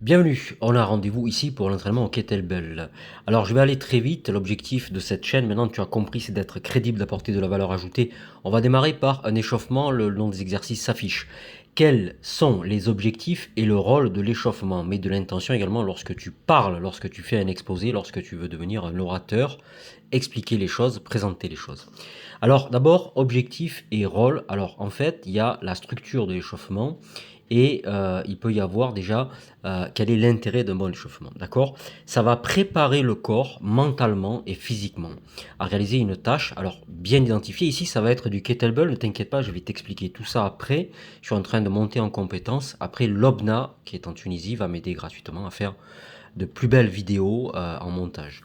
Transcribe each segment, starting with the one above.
Bienvenue, on a rendez-vous ici pour l'entraînement au kettlebell. Alors je vais aller très vite, l'objectif de cette chaîne, maintenant tu as compris, c'est d'être crédible, d'apporter de la valeur ajoutée. On va démarrer par un échauffement, le nom des exercices s'affiche. Quels sont les objectifs et le rôle de l'échauffement, mais de l'intention également lorsque tu parles, lorsque tu fais un exposé, lorsque tu veux devenir un orateur, expliquer les choses, présenter les choses. Alors d'abord, objectif et rôle. Alors en fait, il y a la structure de l'échauffement et il peut y avoir déjà quel est l'intérêt d'un bon échauffement, d'accord? Ça va préparer le corps mentalement et physiquement à réaliser une tâche, alors bien identifiée. Ici, ça va être du kettlebell, ne t'inquiète pas, je vais t'expliquer tout ça après. Je suis en train de monter en compétence. Après, Lobna, qui est en Tunisie, va m'aider gratuitement à faire de plus belles vidéos en montage.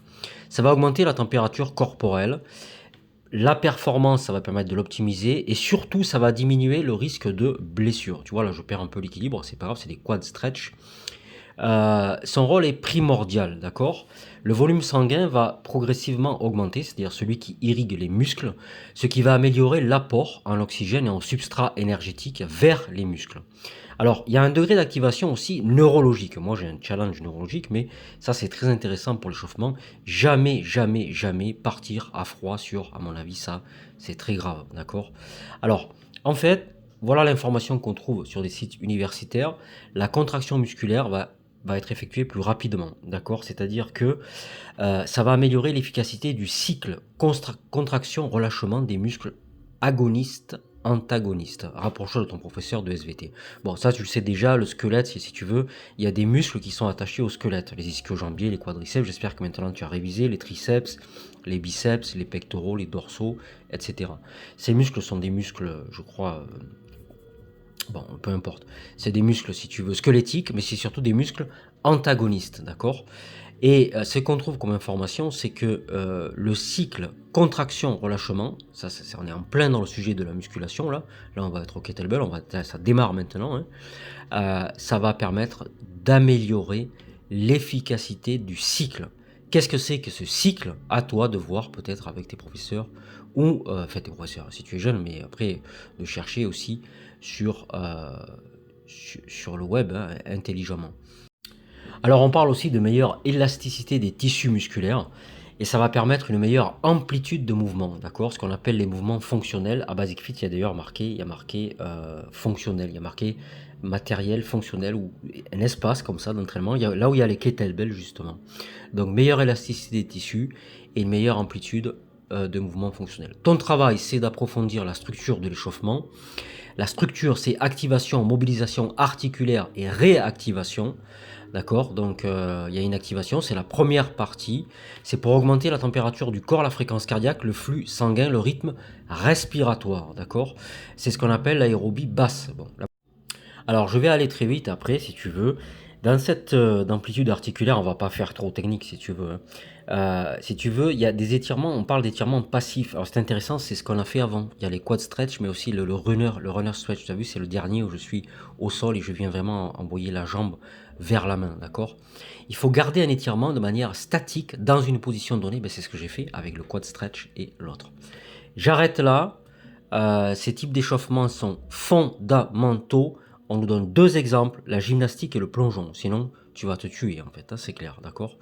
Ça va augmenter la température corporelle. La performance, ça va permettre de l'optimiser et surtout, ça va diminuer le risque de blessure. Tu vois, là, je perds un peu l'équilibre, c'est pas grave, c'est des quad stretch. Son rôle est primordial, d'accord? Le volume sanguin va progressivement augmenter, c'est-à-dire celui qui irrigue les muscles, ce qui va améliorer l'apport en oxygène et en substrat énergétique vers les muscles. Alors, il y a un degré d'activation aussi neurologique. Moi, j'ai un challenge neurologique, mais ça, c'est très intéressant pour l'échauffement. Jamais, jamais, jamais partir à froid sur, à mon avis, ça, c'est très grave, d'accord? Alors, en fait, voilà l'information qu'on trouve sur des sites universitaires. La contraction musculaire va être effectuée plus rapidement, d'accord? C'est-à-dire que ça va améliorer l'efficacité du cycle contraction-relâchement des muscles agonistes antagonistes. Rapproche-toi de ton professeur de SVT. Bon, ça tu le sais déjà, le squelette, si tu veux, il y a des muscles qui sont attachés au squelette, les ischio-jambiers, les quadriceps. J'espère que maintenant tu as révisé les triceps, les biceps, les pectoraux, les dorsaux, etc. Ces muscles sont des muscles, je crois, bon, peu importe. C'est des muscles, si tu veux, squelettiques, mais c'est surtout des muscles antagonistes, d'accord? Et ce qu'on trouve comme information, c'est que le cycle contraction-relâchement, on est en plein dans le sujet de la musculation, là on va être au kettlebell, ça démarre maintenant, hein. Ça va permettre d'améliorer l'efficacité du cycle. Qu'est-ce que c'est que ce cycle? À toi de voir peut-être avec tes professeurs ou enfin tes professeurs si tu es jeune, mais après de chercher aussi sur, sur le web, hein, intelligemment. Alors on parle aussi de meilleure élasticité des tissus musculaires et ça va permettre une meilleure amplitude de mouvement, d'accord? Ce qu'on appelle les mouvements fonctionnels. À Basic Fit, il y a d'ailleurs marqué, fonctionnel, il y a marqué matériel fonctionnel ou un espace comme ça d'entraînement, là où il y a les kettlebells justement. Donc meilleure élasticité des tissus et une meilleure amplitude de mouvement fonctionnel. Ton travail, c'est d'approfondir la structure de l'échauffement. La structure, c'est activation, mobilisation articulaire et réactivation. D'accord? Donc, il y a une activation, c'est la première partie. C'est pour augmenter la température du corps, la fréquence cardiaque, le flux sanguin, le rythme respiratoire. D'accord? C'est ce qu'on appelle l'aérobie basse. Bon, alors, je vais aller très vite après, si tu veux. Dans cette amplitude articulaire, on va pas faire trop technique, si tu veux, hein. Si tu veux, il y a des étirements, on parle d'étirements passifs. Alors, c'est intéressant, c'est ce qu'on a fait avant. Il y a les quad stretch, mais aussi le runner stretch. Tu as vu, c'est le dernier où je suis au sol et je viens vraiment envoyer la jambe vers la main, d'accord? Il faut garder un étirement de manière statique dans une position donnée. Ben, c'est ce que j'ai fait avec le quad stretch et l'autre. J'arrête là. Ces types d'échauffements sont fondamentaux. On nous donne deux exemples, la gymnastique et le plongeon. Sinon, tu vas te tuer en fait, hein, c'est clair, d'accord?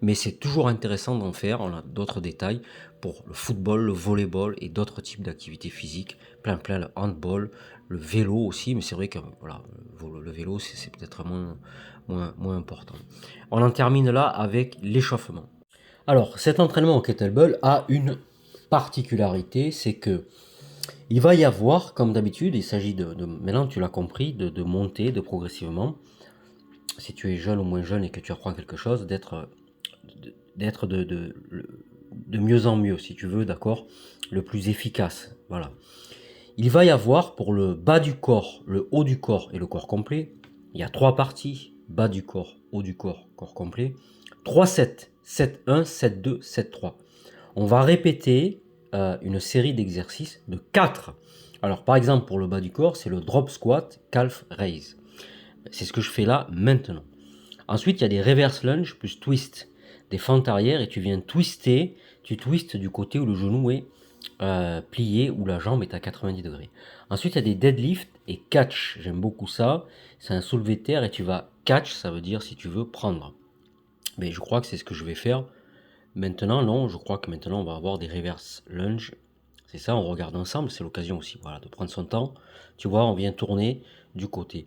Mais c'est toujours intéressant d'en faire. On a d'autres détails pour le football, le volleyball et d'autres types d'activités physiques. Plein, le handball, le vélo aussi. Mais c'est vrai que voilà, le vélo, c'est peut-être moins important. On en termine là avec l'échauffement. Alors, cet entraînement au kettlebell a une particularité, c'est que il va y avoir, comme d'habitude, il s'agit maintenant tu l'as compris, de monter, de progressivement, si tu es jeune ou moins jeune et que tu apprends quelque chose, d'être de mieux en mieux, si tu veux, d'accord, le plus efficace, voilà. Il va y avoir pour le bas du corps, le haut du corps et le corps complet, il y a trois parties, bas du corps, haut du corps, corps complet, 3-7, 7-1, 7-2, 7-3. On va répéter une série d'exercices de 4. Alors par exemple pour le bas du corps, c'est le drop squat, calf raise. C'est ce que je fais là maintenant. Ensuite, il y a des reverse lunge plus twist, des fentes arrière et tu viens twister, tu twistes du côté où le genou est plié, où la jambe est à 90 degrés. Ensuite, il y a des deadlift et catch. J'aime beaucoup ça. C'est un soulevé de terre et tu vas catch, ça veut dire si tu veux prendre. Mais je crois que c'est ce que je vais faire. Maintenant, non, je crois que maintenant on va avoir des reverse lunge. C'est ça, on regarde ensemble, c'est l'occasion aussi, voilà, de prendre son temps. Tu vois, on vient tourner du côté.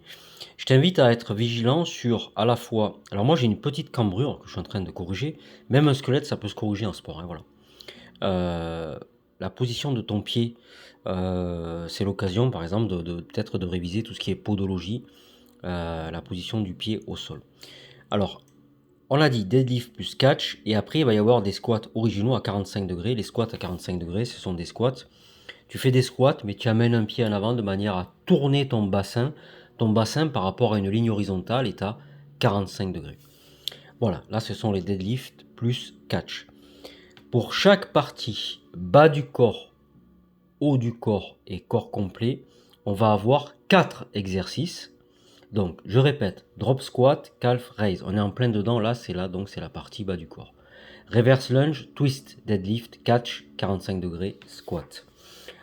Je t'invite à être vigilant sur à la fois. Alors moi j'ai une petite cambrure que je suis en train de corriger. Même un squelette, ça peut se corriger en sport, hein, voilà. La position de ton pied, c'est l'occasion, par exemple, peut-être de réviser tout ce qui est podologie, la position du pied au sol. Alors, on l'a dit, deadlift plus catch, et après il va y avoir des squats originaux à 45 degrés. Les squats à 45 degrés, ce sont des squats. Tu fais des squats, mais tu amènes un pied en avant de manière à tourner ton bassin par rapport à une ligne horizontale est à 45 degrés. Voilà, là ce sont les deadlifts plus catch. Pour chaque partie, bas du corps, haut du corps et corps complet, on va avoir 4 exercices. Donc, je répète, drop squat, calf raise. On est en plein dedans, là, donc c'est la partie bas du corps. Reverse lunge, twist, deadlift, catch, 45 degrés, squat.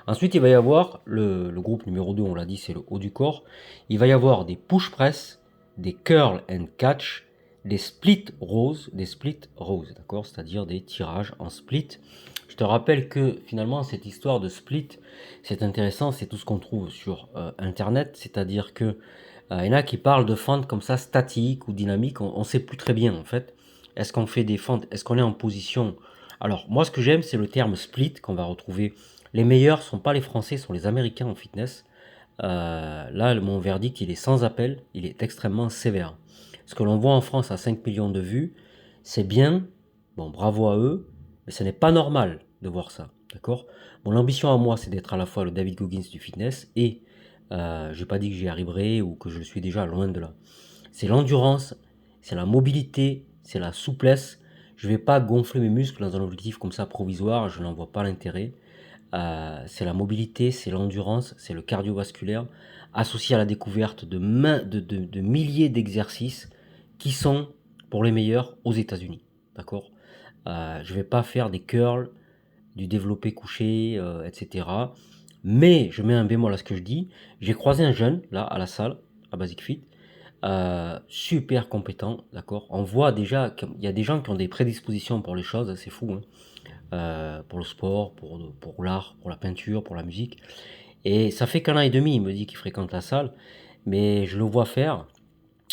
Ensuite, il va y avoir le groupe numéro 2, on l'a dit, c'est le haut du corps. Il va y avoir des push press, des curl and catch, des split rows, d'accord, c'est-à-dire des tirages en split. Je te rappelle que finalement, cette histoire de split, c'est intéressant, c'est tout ce qu'on trouve sur Internet, c'est-à-dire que il y en a qui parlent de fentes comme ça, statiques ou dynamiques, on ne sait plus très bien en fait. Est-ce qu'on fait des fentes, est-ce qu'on est en position. Alors, moi, ce que j'aime, c'est le terme split qu'on va retrouver. Les meilleurs ne sont pas les Français, ce sont les Américains en fitness. Là, mon verdict, il est sans appel, il est extrêmement sévère. Ce que l'on voit en France à 5 millions de vues, c'est bien, bon, bravo à eux, mais ce n'est pas normal de voir ça, d'accord. Mon ambition à moi, c'est d'être à la fois le David Goggins du fitness et je n'ai pas dit que j'y arriverai ou que je le suis déjà, loin de là. C'est l'endurance, c'est la mobilité, c'est la souplesse. Je ne vais pas gonfler mes muscles dans un objectif comme ça provisoire, je n'en vois pas l'intérêt. C'est la mobilité, c'est l'endurance, c'est le cardiovasculaire, associé à la découverte de milliers d'exercices qui sont, pour les meilleurs, aux États-Unis. D'accord. Je ne vais pas faire des curls, du développé couché, etc. Mais je mets un bémol à ce que je dis. J'ai croisé un jeune, là, à la salle, à Basic Fit, super compétent, d'accord. On voit déjà qu'il y a des gens qui ont des prédispositions pour les choses, c'est fou, hein. Pour le sport, pour l'art, pour la peinture, pour la musique. Et ça fait qu'1 an et demi, il me dit qu'il fréquente la salle, mais je le vois faire.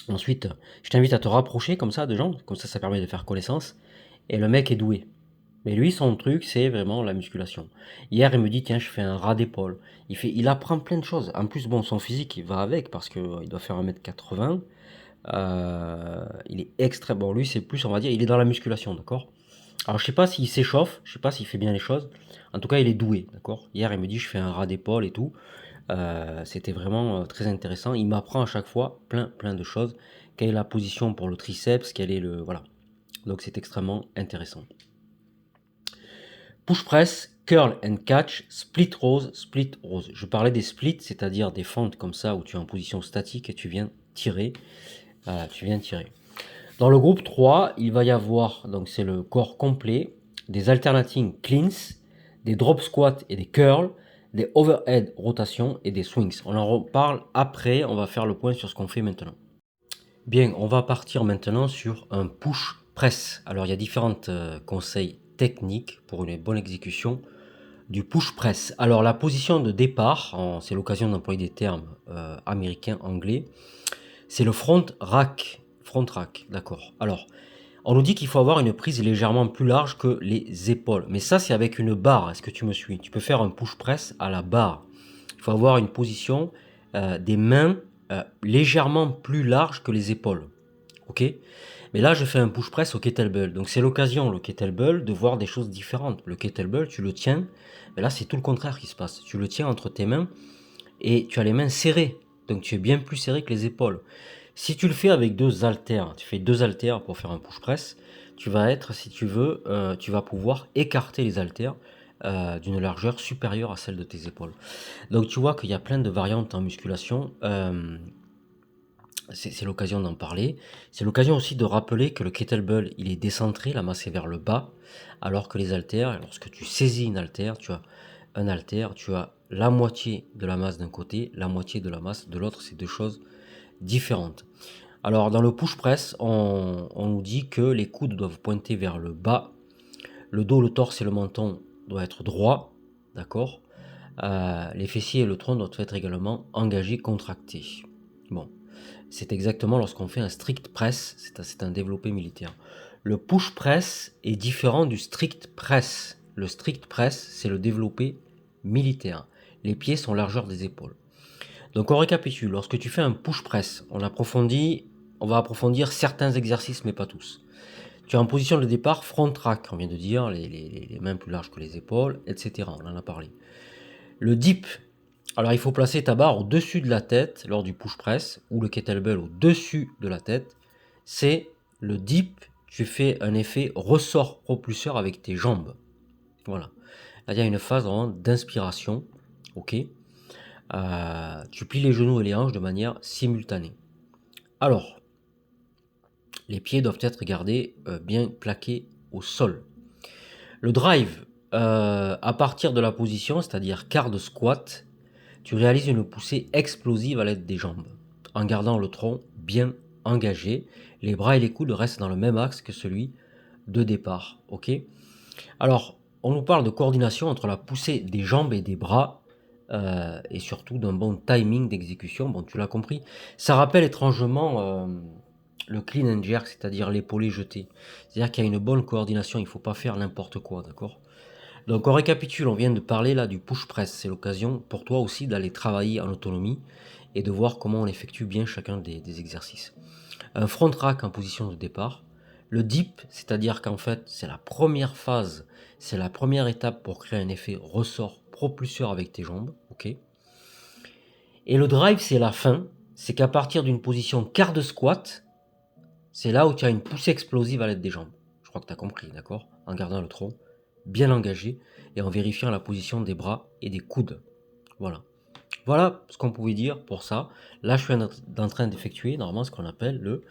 Ensuite, je t'invite à te rapprocher comme ça de gens, comme ça permet de faire connaissance. Et le mec est doué. Mais lui, son truc, c'est vraiment la musculation. Hier, il me dit, tiens, je fais un ras d'épaule. Il apprend plein de choses. En plus, bon, son physique, il va avec, parce qu'il doit faire 1m80. Il est extrêmement bon. Lui, c'est plus, on va dire, il est dans la musculation, d'accord. Alors, je sais pas s'il s'échauffe, je sais pas s'il fait bien les choses. En tout cas, il est doué, d'accord. Hier, il me dit, je fais un ras d'épaule et tout. C'était vraiment très intéressant. Il m'apprend à chaque fois plein de choses. Quelle est la position pour le triceps, quel est le... Voilà. Donc, c'est extrêmement intéressant. Push press, curl and catch, split rows, split rows. Je parlais des splits, c'est-à-dire des fentes comme ça où tu es en position statique et tu viens tirer. Dans le groupe 3, il va y avoir, donc c'est le corps complet, des alternating cleans, des drop squats et des curls, des overhead rotations et des swings. On en reparle après, on va faire le point sur ce qu'on fait maintenant. Bien, on va partir maintenant sur un push press. Alors il y a différents conseils techniques pour une bonne exécution du push press. Alors la position de départ, c'est l'occasion d'employer des termes américains, anglais, c'est le front rack. Front rack, d'accord. Alors, on nous dit qu'il faut avoir une prise légèrement plus large que les épaules. Mais ça, c'est avec une barre. Est-ce que tu me suis? Tu peux faire un push press à la barre. Il faut avoir une position des mains légèrement plus large que les épaules. Ok? Mais là, je fais un push press au kettlebell. Donc, c'est l'occasion, le kettlebell, de voir des choses différentes. Le kettlebell, tu le tiens. Mais là, c'est tout le contraire qui se passe. Tu le tiens entre tes mains et tu as les mains serrées. Donc, tu es bien plus serré que les épaules. Si tu le fais avec 2 haltères, tu fais 2 haltères pour faire un push press, tu vas être, si tu veux, tu vas pouvoir écarter les haltères d'une largeur supérieure à celle de tes épaules. Donc tu vois qu'il y a plein de variantes en musculation. C'est l'occasion d'en parler. C'est l'occasion aussi de rappeler que le kettlebell, il est décentré, la masse est vers le bas, alors que les haltères, lorsque tu saisis une haltère, tu as un haltère, tu as la moitié de la masse d'un côté, la moitié de la masse de l'autre, c'est deux choses différentes. Alors dans le push press, on nous dit que les coudes doivent pointer vers le bas, le dos, le torse et le menton doivent être droits, d'accord? Les fessiers et le tronc doivent être également engagés, contractés. Bon, c'est exactement lorsqu'on fait un strict press, c'est un développé militaire. Le push press est différent du strict press. Le strict press, c'est le développé militaire. Les pieds sont largeur des épaules. Donc on récapitule, lorsque tu fais un push press, on va approfondir certains exercices mais pas tous. Tu es en position de départ front rack, on vient de dire, les mains plus larges que les épaules, etc. On en a parlé. Le dip, alors il faut placer ta barre au-dessus de la tête lors du push press ou le kettlebell au-dessus de la tête. C'est le dip, tu fais un effet ressort propulseur avec tes jambes. Voilà. Là il y a une phase vraiment d'inspiration, ok. Tu plies les genoux et les hanches de manière simultanée. Alors, les pieds doivent être gardés bien plaqués au sol. Le drive, à partir de la position, c'est-à-dire quart de squat, tu réalises une poussée explosive à l'aide des jambes, en gardant le tronc bien engagé. Les bras et les coudes restent dans le même axe que celui de départ. Ok. Alors, on nous parle de coordination entre la poussée des jambes et des bras, et surtout d'un bon timing d'exécution. Bon, tu l'as compris. Ça rappelle étrangement le clean and jerk, c'est-à-dire l'épaulé jeté. C'est-à-dire qu'il y a une bonne coordination, il ne faut pas faire n'importe quoi, d'accord? Donc on récapitule, on vient de parler là du push press. C'est l'occasion pour toi aussi d'aller travailler en autonomie et de voir comment on effectue bien chacun des exercices. Un front rack en position de départ. Le dip, c'est-à-dire qu'en fait c'est la première phase, c'est la première étape pour créer un effet ressort propulseur avec tes jambes, ok. Et le drive, c'est la fin, c'est qu'à partir d'une position quart de squat, c'est là où tu as une poussée explosive à l'aide des jambes. Je crois que tu as compris, d'accord? En gardant le tronc bien engagé et en vérifiant la position des bras et des coudes. Voilà. Voilà ce qu'on pouvait dire pour ça. Là, je suis en train d'effectuer normalement ce qu'on appelle le...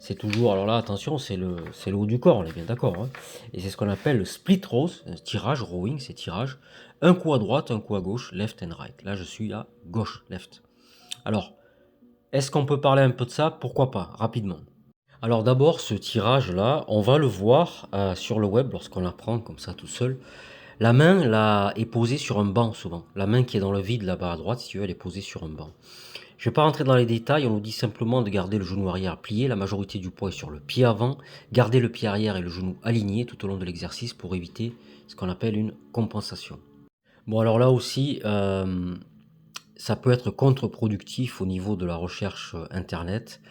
C'est toujours... Alors là, attention, c'est le haut du corps, on est bien d'accord. Hein. Et c'est ce qu'on appelle le split row, tirage, rowing, c'est tirage. Un coup à droite, un coup à gauche, left and right. Là, je suis à gauche, left. Alors, est-ce qu'on peut parler un peu de ça? Pourquoi pas, rapidement. Alors d'abord, ce tirage-là, on va le voir sur le web lorsqu'on l'apprend comme ça tout seul. La main là, est posée sur un banc souvent. La main qui est dans le vide là-bas à droite, si tu veux, elle est posée sur un banc. Je ne vais pas rentrer dans les détails, on nous dit simplement de garder le genou arrière plié, la majorité du poids est sur le pied avant, garder le pied arrière et le genou aligné tout au long de l'exercice pour éviter ce qu'on appelle une compensation. Bon alors là aussi, ça peut être contre-productif au niveau de la recherche internet.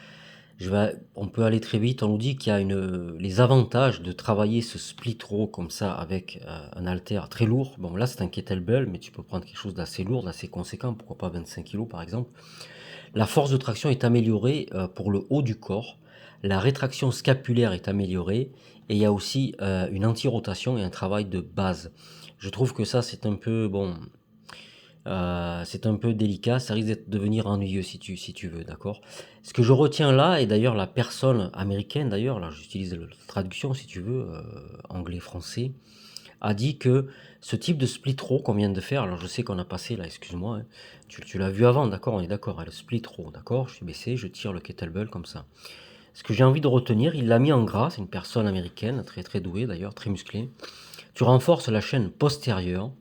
On peut aller très vite. On nous dit qu'il y a les avantages de travailler ce split row comme ça avec un haltère très lourd. Bon, là, c'est un kettlebell, mais tu peux prendre quelque chose d'assez lourd, d'assez conséquent. Pourquoi pas 25 kg par exemple. La force de traction est améliorée pour le haut du corps. La rétraction scapulaire est améliorée. Et il y a aussi une anti-rotation et un travail de base. Je trouve que ça, c'est un peu, bon, c'est un peu délicat, ça risque de devenir ennuyeux si tu veux, d'accord. Ce que je retiens là, et d'ailleurs la personne américaine, d'ailleurs, là j'utilise la traduction si tu veux, anglais-français, a dit que ce type de split row qu'on vient de faire, alors je sais qu'on a passé là, excuse-moi, hein, tu l'as vu avant, d'accord, on est d'accord, hein, le split row, d'accord, je suis baissé, je tire le kettlebell comme ça. Ce que j'ai envie de retenir, il l'a mis en gras, c'est une personne américaine, très très douée d'ailleurs, très musclée. Tu renforces la chaîne postérieure,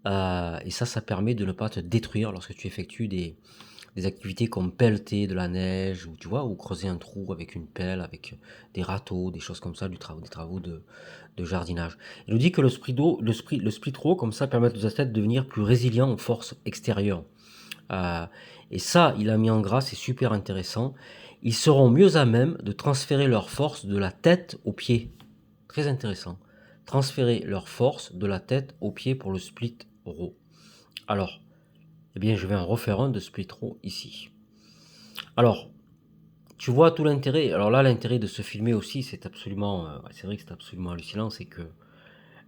et ça permet de ne pas te détruire lorsque tu effectues des activités comme pelleter de la neige ou tu vois, ou creuser un trou avec une pelle, avec des râteaux, des choses comme ça, des travaux de jardinage. Il nous dit que le split row comme ça permet aux athlètes de devenir plus résilients aux forces extérieures. Euh, et ça, il a mis en gras, c'est super intéressant. Ils seront mieux à même de transférer leur force de la tête aux pieds. Très intéressant. Transférer leur force de la tête aux pieds pour le split row. Alors, eh bien, je vais en refaire un de split row ici. Alors, tu vois tout l'intérêt. Alors là, l'intérêt de se filmer aussi, c'est absolument, c'est vrai que c'est absolument hallucinant, c'est que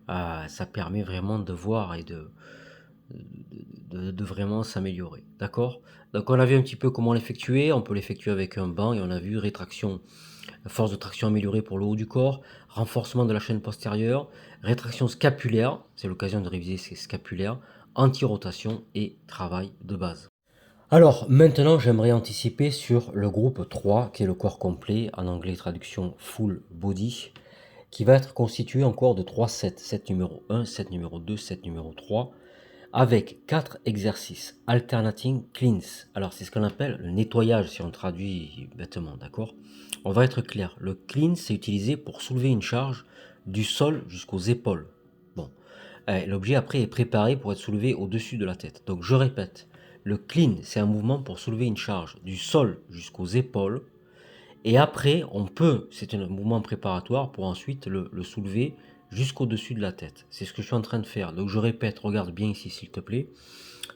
ça permet vraiment de voir et de vraiment s'améliorer. D'accord? Donc on a vu un petit peu comment l'effectuer. On peut l'effectuer avec un banc et on a vu rétraction, force de traction améliorée pour le haut du corps, renforcement de la chaîne postérieure, rétraction scapulaire, c'est l'occasion de réviser ces scapulaires, anti-rotation et travail de base. Alors maintenant, j'aimerais anticiper sur le groupe 3, qui est le corps complet, en anglais traduction full body, qui va être constitué encore de 3 sets. Set numéro 1, set numéro 2, set numéro 3, avec 4 exercices. Alternating cleans. Alors c'est ce qu'on appelle le nettoyage, si on traduit bêtement, d'accord? On va être clair. Le clean, c'est utilisé pour soulever une charge du sol jusqu'aux épaules. Bon. L'objet après est préparé pour être soulevé au-dessus de la tête. Donc je répète, le clean, c'est un mouvement pour soulever une charge du sol jusqu'aux épaules. Et après, c'est un mouvement préparatoire pour ensuite le soulever jusqu'au-dessus de la tête. C'est ce que je suis en train de faire. Donc je répète, regarde bien ici s'il te plaît.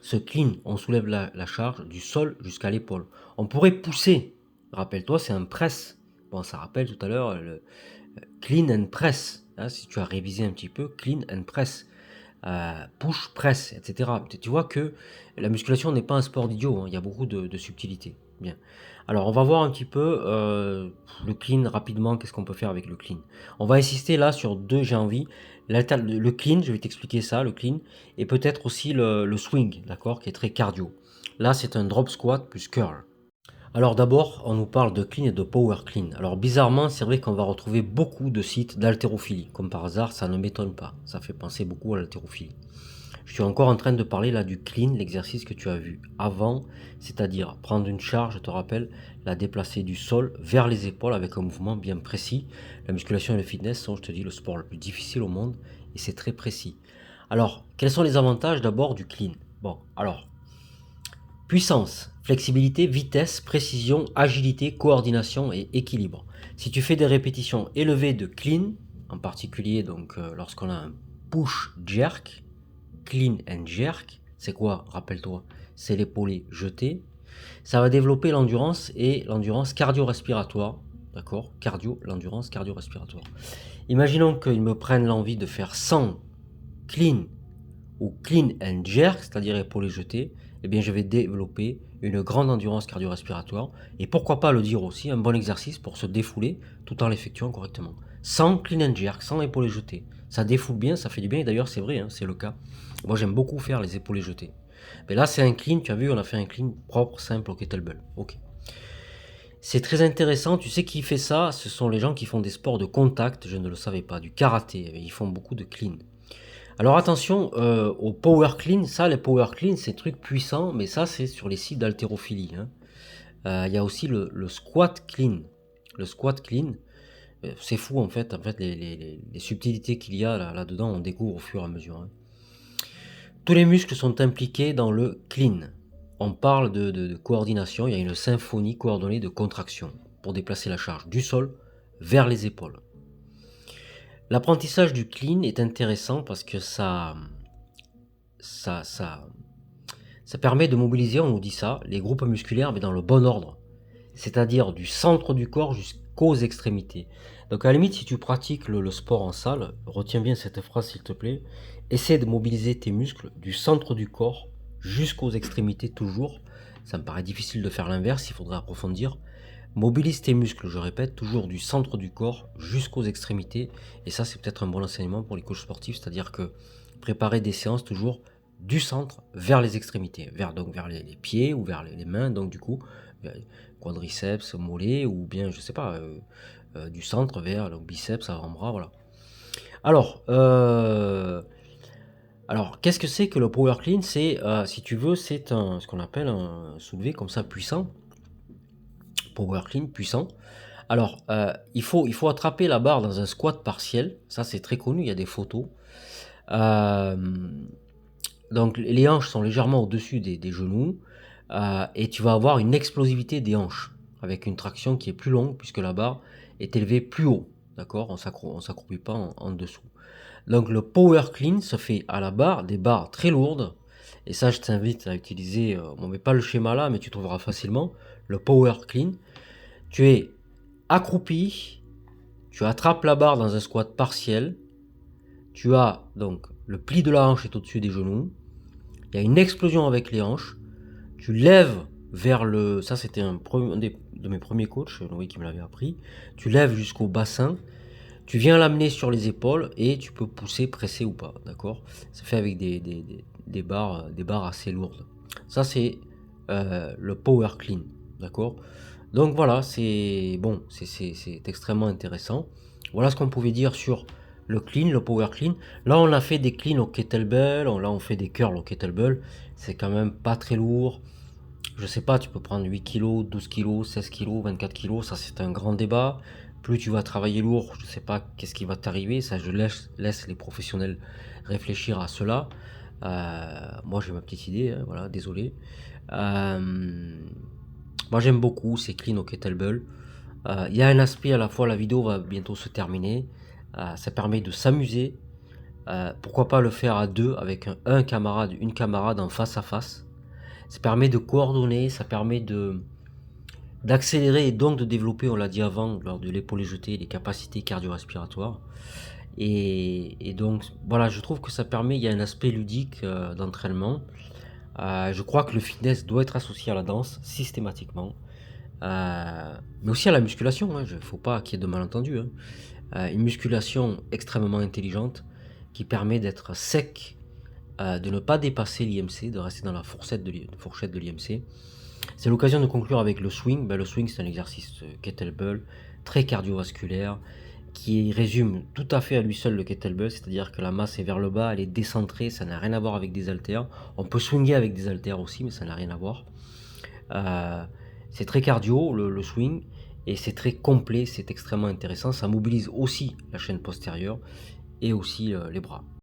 Ce clean, on soulève la charge du sol jusqu'à l'épaule. On pourrait pousser. Rappelle-toi, c'est un press. Bon, ça rappelle tout à l'heure le clean and press. Hein, si tu as révisé un petit peu, clean and press. Push, press, etc. Tu vois que la musculation n'est pas un sport d'idiot, hein, il y a beaucoup de subtilité. Bien. Alors, on va voir un petit peu le clean rapidement, qu'est-ce qu'on peut faire avec le clean. On va insister là sur deux, j'ai envie. Le clean, je vais t'expliquer ça, le clean, et peut-être aussi le swing, d'accord, qui est très cardio. Là, c'est un drop squat plus curl. Alors d'abord, on nous parle de clean et de power clean. Alors bizarrement, c'est vrai qu'on va retrouver beaucoup de sites d'haltérophilie. Comme par hasard, ça ne m'étonne pas. Ça fait penser beaucoup à l'haltérophilie. Je suis encore en train de parler là du clean, l'exercice que tu as vu avant, c'est-à-dire prendre une charge, je te rappelle, la déplacer du sol vers les épaules avec un mouvement bien précis. La musculation et le fitness sont, je te dis, le sport le plus difficile au monde et c'est très précis. Alors, quels sont les avantages d'abord du clean? Bon, alors, puissance, flexibilité, vitesse, précision, agilité, coordination et équilibre. Si tu fais des répétitions élevées de clean, en particulier donc lorsqu'on a un push jerk, clean and jerk, c'est quoi? Rappelle-toi, c'est l'épaulé jeté. Ça va développer l'endurance et l'endurance cardio-respiratoire. D'accord? L'endurance cardio-respiratoire. Imaginons qu'ils me prennent l'envie de faire 100 clean ou clean and jerk, c'est-à-dire épaulé jeté, eh bien je vais développer une grande endurance cardio-respiratoire et pourquoi pas le dire aussi, un bon exercice pour se défouler tout en l'effectuant correctement. Sans clean and jerk, sans épaulé jeté. Ça défoule bien, ça fait du bien et d'ailleurs c'est vrai, hein, c'est le cas. Moi j'aime beaucoup faire les épaulés jetés. Mais là c'est un clean, tu as vu, on a fait un clean propre, simple au kettlebell. Ok. C'est très intéressant, tu sais qui fait ça? Ce sont les gens qui font des sports de contact, je ne le savais pas, du karaté, ils font beaucoup de clean. Alors attention au power clean, ça les power clean c'est trucs puissants, mais ça c'est sur les sites d'haltérophilie. Hein. Il y a aussi le squat clean. Le squat clean, c'est fou en fait les subtilités qu'il y a là-dedans, on découvre au fur et à mesure. Hein. Tous les muscles sont impliqués dans le clean. On parle de coordination, il y a une symphonie coordonnée de contraction pour déplacer la charge du sol vers les épaules. L'apprentissage du clean est intéressant parce que ça, ça permet de mobiliser, on nous dit ça, les groupes musculaires, mais dans le bon ordre. C'est-à-dire du centre du corps jusqu'aux extrémités. Donc à la limite, si tu pratiques le sport en salle, retiens bien cette phrase s'il te plaît, essaie de mobiliser tes muscles du centre du corps jusqu'aux extrémités toujours. Ça me paraît difficile de faire l'inverse, il faudrait approfondir. Mobilise tes muscles, je répète, toujours du centre du corps jusqu'aux extrémités. Et ça, c'est peut-être un bon enseignement pour les coachs sportifs, c'est-à-dire que préparer des séances toujours du centre vers les extrémités, donc vers les pieds ou vers les mains, donc du coup, quadriceps, mollets, ou bien, je sais pas, du centre vers le biceps, avant-bras, voilà. Alors, qu'est-ce que c'est que le power clean? C'est, si tu veux, c'est ce qu'on appelle un soulevé comme ça puissant, power clean puissant. Alors, il faut attraper la barre dans un squat partiel. Ça, c'est très connu, il y a des photos. Donc, les hanches sont légèrement au-dessus des genoux. Et tu vas avoir une explosivité des hanches, avec une traction qui est plus longue, puisque la barre est élevée plus haut. D'accord? On s'accroupit pas en dessous. Donc, le power clean se fait à la barre, des barres très lourdes. Et ça, je t'invite à utiliser, on ne met pas le schéma là, mais tu trouveras facilement le power clean. Tu es accroupi, tu attrapes la barre dans un squat partiel, tu as donc le pli de la hanche est au-dessus des genoux, il y a une explosion avec les hanches, tu lèves vers le... Ça c'était un de mes premiers coachs, Noé qui me l'avait appris, tu lèves jusqu'au bassin, tu viens l'amener sur les épaules et tu peux pousser, presser ou pas, d'accord? C'est fait avec des barres assez lourdes. Ça c'est le power clean, d'accord? Donc voilà, c'est bon, c'est extrêmement intéressant. Voilà ce qu'on pouvait dire sur le clean, le power clean. Là, on a fait des cleans au kettlebell, là on fait des curls au kettlebell. C'est quand même pas très lourd. Je sais pas, tu peux prendre 8 kilos, 12 kilos, 16 kilos, 24 kilos, ça c'est un grand débat. Plus tu vas travailler lourd, je sais pas qu'est-ce qui va t'arriver, ça je laisse les professionnels réfléchir à cela. Moi j'ai ma petite idée, hein, voilà, désolé. Euh, Moi j'aime beaucoup ces clean au kettlebell. Il y a un aspect à la fois, la vidéo va bientôt se terminer. Ça permet de s'amuser. Pourquoi pas le faire à deux avec un camarade, une camarade en face à face. Ça permet de coordonner, ça permet d'accélérer et donc de développer, on l'a dit avant, lors de l'épaulé jeté, les capacités cardio-respiratoires. Et donc, voilà, je trouve que ça permet, il y a un aspect ludique d'entraînement. Je crois que le fitness doit être associé à la danse, systématiquement. Mais aussi à la musculation, hein, il ne faut pas qu'il y ait de malentendus, hein. Une musculation extrêmement intelligente qui permet d'être sec, de ne pas dépasser l'IMC, de rester dans la fourchette de l'IMC. C'est l'occasion de conclure avec le swing. Le swing, c'est un exercice kettlebell très cardiovasculaire qui résume tout à fait à lui seul le kettlebell, c'est-à-dire que la masse est vers le bas, elle est décentrée, ça n'a rien à voir avec des haltères. On peut swinger avec des haltères aussi, mais ça n'a rien à voir. Euh, c'est très cardio, le swing, et c'est très complet, c'est extrêmement intéressant. Ça mobilise aussi la chaîne postérieure et aussi les bras.